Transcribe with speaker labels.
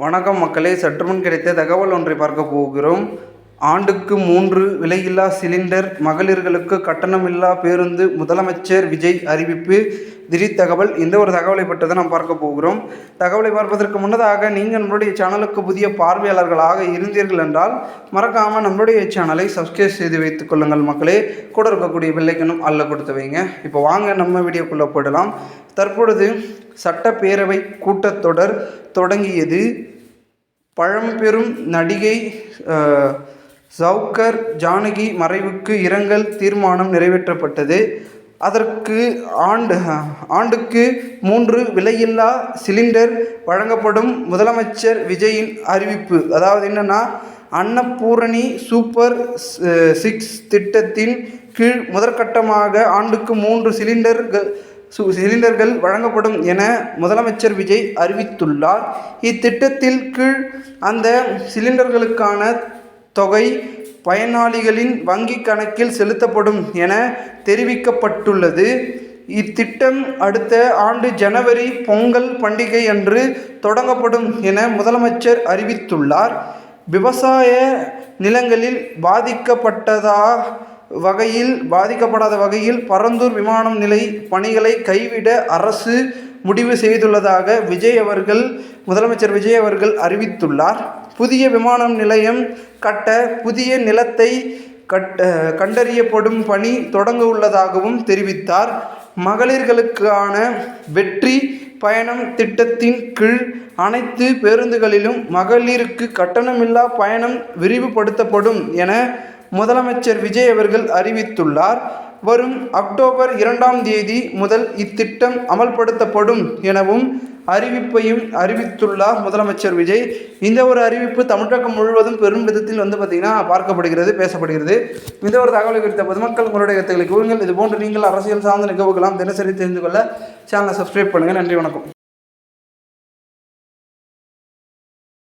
Speaker 1: வணக்கம் மக்களே, சற்றுமுன் கிடைத்த தகவல் ஒன்றை பார்க்க போகிறோம். ஆண்டுக்கு 3 விலையில்லா சிலிண்டர், மகளிர்களுக்கு கட்டணமில்லா பேருந்து, முதலமைச்சர் விஜய் அறிவிப்பு. திடீர் தகவல். இந்த ஒரு தகவலை பற்றி தான் நாம் பார்க்க போகிறோம். தகவலை பார்ப்பதற்கு முன்னதாக நீங்கள் நம்மளுடைய சேனலுக்கு புதிய பார்வையாளர்களாக இருந்தீர்கள் என்றால் மறக்காமல் நம்மளுடைய சேனலை சப்ஸ்கிரைப் செய்து வைத்துக் கொள்ளுங்கள் மக்களே. கூட இருக்கக்கூடிய பெல்லைக்கனும் அல்ல கொடுத்து வைங்க. இப்போ வாங்க நம்ம வீடியோக்குள்ளே போடலாம். தற்பொழுது சட்டப்பேரவை கூட்டத்தொடர் தொடங்கியது. பழம்பெரும் நடிகை சௌகர் ஜானகி மறைவுக்கு இரங்கல் தீர்மானம் நிறைவேற்றப்பட்டது. அதற்கு ஆண்டுக்கு 3 விலையில்லா சிலிண்டர் வழங்கப்படும். முதலமைச்சர் விஜயின் அறிவிப்பு. அதாவது என்னென்னா, அன்னபூரணி சூப்பர் 6 திட்டத்தின் கீழ் முதற்கட்டமாக ஆண்டுக்கு 3 சிலிண்டர்கள் வழங்கப்படும் என முதலமைச்சர் விஜய் அறிவித்துள்ளார். இத்திட்டத்தில் கீழ் அந்த சிலிண்டர்களுக்கான தொகை பயனாளிகளின் வங்கி கணக்கில் செலுத்தப்படும் என தெரிவிக்கப்பட்டுள்ளது. இத்திட்டம் அடுத்த ஆண்டு ஜனவரி பொங்கல் பண்டிகை அன்று தொடங்கப்படும் என முதலமைச்சர் அறிவித்துள்ளார். விவசாய நிலங்களில் பாதிக்கப்படாத வகையில் பரந்தூர் விமான நிலை பணிகளை கைவிட அரசு முடிவு செய்துள்ளதாக முதலமைச்சர் விஜய் அவர்கள் அறிவித்துள்ளார். புதிய விமான நிலையம் கட்ட புதிய நிலத்தை கண்டறியப்படும் பணி தொடங்க உள்ளதாகவும் தெரிவித்தார். மகளிர்களுக்கான வெற்றி பயணம் திட்டத்தின் கீழ் அனைத்து பேருந்துகளிலும் மகளிருக்கு கட்டணமில்லா பயணம் விரிவுபடுத்தப்படும் என முதலமைச்சர் விஜய் அவர்கள் அறிவித்துள்ளார். வரும் அக்டோபர் 2ஆம் தேதி முதல் இத்திட்டம் அமல்படுத்தப்படும் எனவும் அறிவிப்பையும் அறிவித்துள்ளார் முதலமைச்சர் விஜய். இந்த ஒரு அறிவிப்பு தமிழகம் முழுவதும் பெரும் விதத்தில் பார்த்திங்கன்னா பார்க்கப்படுகிறது, பேசப்படுகிறது. இந்த ஒரு தகவலை குறித்த பொதுமக்கள் உங்களுடைய கருத்துக்களை கூறுங்கள். இதுபோன்று நீங்கள் அரசியல் சார்ந்த நிகழ்வுகளாம் தினசரி தெரிந்து கொள்ள சேனலை சப்ஸ்கிரைப் பண்ணுங்கள். நன்றி, வணக்கம்.